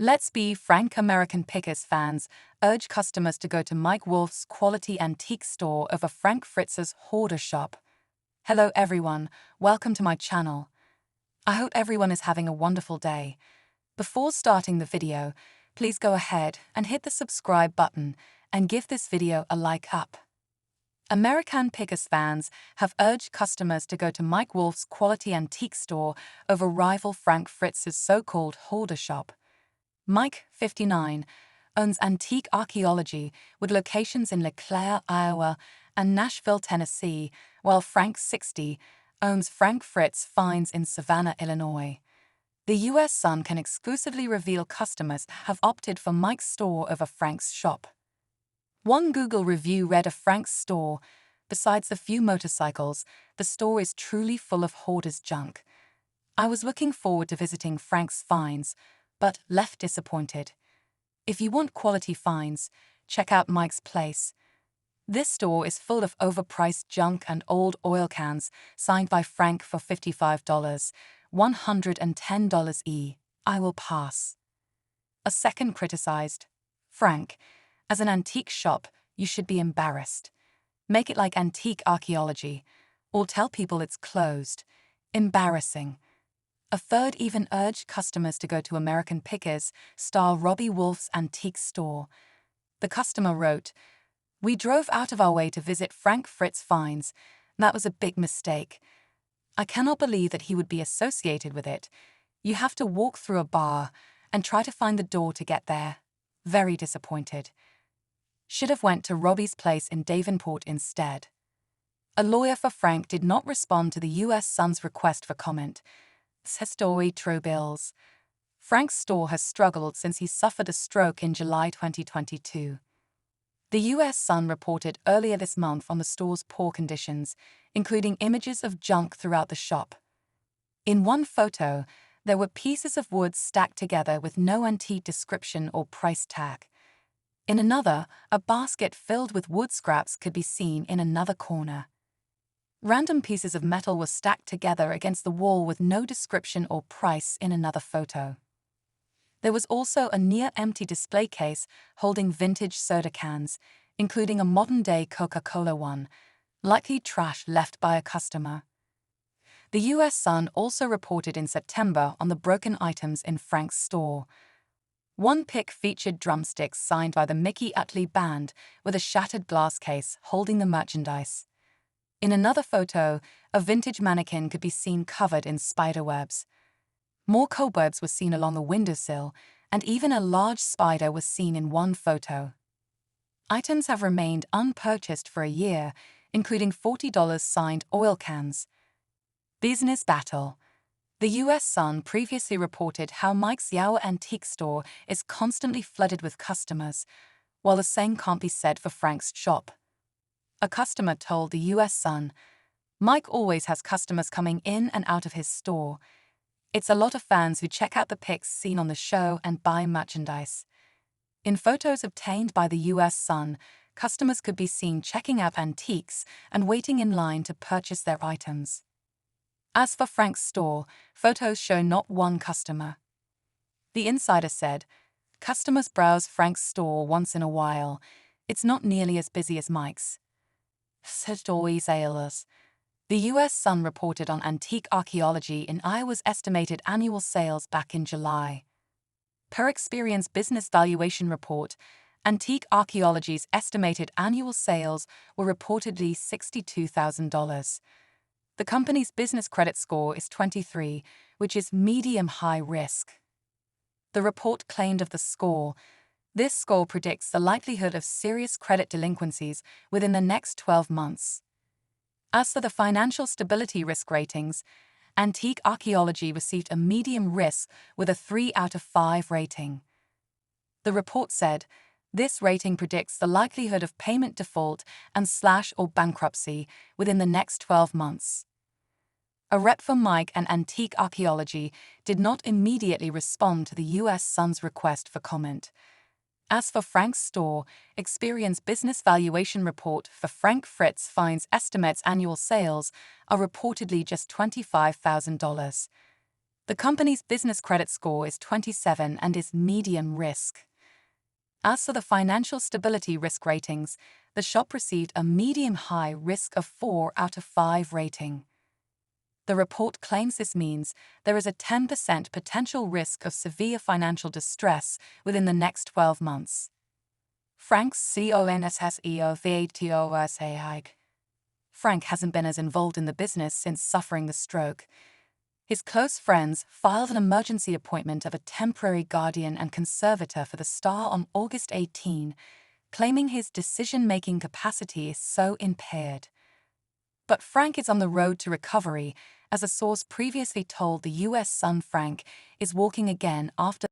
Let's be frank, American Pickers fans urge customers to go to Mike Wolf's quality antique store over Frank Fritz's hoarder shop. Hello everyone, welcome to my channel. I hope everyone is having a wonderful day. Before starting the video, please go ahead and hit the subscribe button and give this video a like up. American Pickers fans have urged customers to go to Mike Wolf's quality antique store over rival Frank Fritz's so-called hoarder shop. Mike, 59, owns Antique Archaeology with locations in LeClaire, Iowa, and Nashville, Tennessee, while Frank, 60, owns Frank Fritz Finds in Savannah, Illinois. The U.S. Sun can exclusively reveal customers have opted for Mike's store over Frank's shop. One Google review read of Frank's store, "Besides the few motorcycles, the store is truly full of hoarders' junk. I was looking forward to visiting Frank's finds, but left disappointed. If you want quality finds, check out Mike's place. This store is full of overpriced junk and old oil cans signed by Frank for $55, $110 I will pass." A second criticized, "Frank, as an antique shop, you should be embarrassed. Make it like Antique Archaeology, or tell people it's closed. Embarrassing." A third even urged customers to go to American Pickers star Robbie Wolf's antique store. The customer wrote, "We drove out of our way to visit Frank Fritz Finds. That was a big mistake. I cannot believe that he would be associated with it. You have to walk through a bar and try to find the door to get there. Very disappointed. Should have went to Robbie's place in Davenport instead." A lawyer for Frank did not respond to the U.S. Sun's request for comment. Says story True Bills. Frank's store has struggled since he suffered a stroke in July 2022. The U.S. Sun reported earlier this month on the store's poor conditions, including images of junk throughout the shop. In one photo, there were pieces of wood stacked together with no antique description or price tag. In another, a basket filled with wood scraps could be seen in another corner. Random pieces of metal were stacked together against the wall with no description or price in another photo. There was also a near-empty display case holding vintage soda cans, including a modern-day Coca-Cola one, likely trash left by a customer. The U.S. Sun also reported in September on the broken items in Frank's store. One pic featured drumsticks signed by the Mickey Utley Band with a shattered glass case holding the merchandise. In another photo, a vintage mannequin could be seen covered in spiderwebs. More cobwebs were seen along the windowsill, and even a large spider was seen in one photo. Items have remained unpurchased for a year, including $40 signed oil cans. Business battle. The U.S. Sun previously reported how Mike's Yower antique store is constantly flooded with customers, while the same can't be said for Frank's shop. A customer told the U.S. Sun, "Mike always has customers coming in and out of his store. It's a lot of fans who check out the pics seen on the show and buy merchandise." In photos obtained by the U.S. Sun, customers could be seen checking out antiques and waiting in line to purchase their items. As for Frank's store, photos show not one customer. The insider said, "Customers browse Frank's store once in a while. It's not nearly as busy as Mike's." The U.S. Sun reported on Antique Archaeology in Iowa's estimated annual sales back in July. Per Experience Business Valuation Report, Antique Archaeology's estimated annual sales were reportedly $62,000. The company's business credit score is 23, which is medium-high risk. The report claimed of the score, "This score predicts the likelihood of serious credit delinquencies within the next 12 months. As for the financial stability risk ratings, Antique Archaeology received a medium risk with a 3 out of 5 rating. The report said, "This rating predicts the likelihood of payment default and / or bankruptcy within the next 12 months. A rep for Mike and Antique Archaeology did not immediately respond to the U.S. Sun's request for comment. As for Frank's store, Experience Business Valuation Report for Frank Fritz Finds estimates annual sales are reportedly just $25,000. The company's business credit score is 27 and is medium risk. As for the financial stability risk ratings, the shop received a medium-high risk of 4 out of 5 rating. The report claims this means there is a 10% potential risk of severe financial distress within the next 12 months. Frank's CONSSEO. Frank hasn't been as involved in the business since suffering the stroke. His close friends filed an emergency appointment of a temporary guardian and conservator for the star on August 18, claiming his decision-making capacity is so impaired. But Frank is on the road to recovery, as a source previously told the U.S. Sun. Frank is walking again after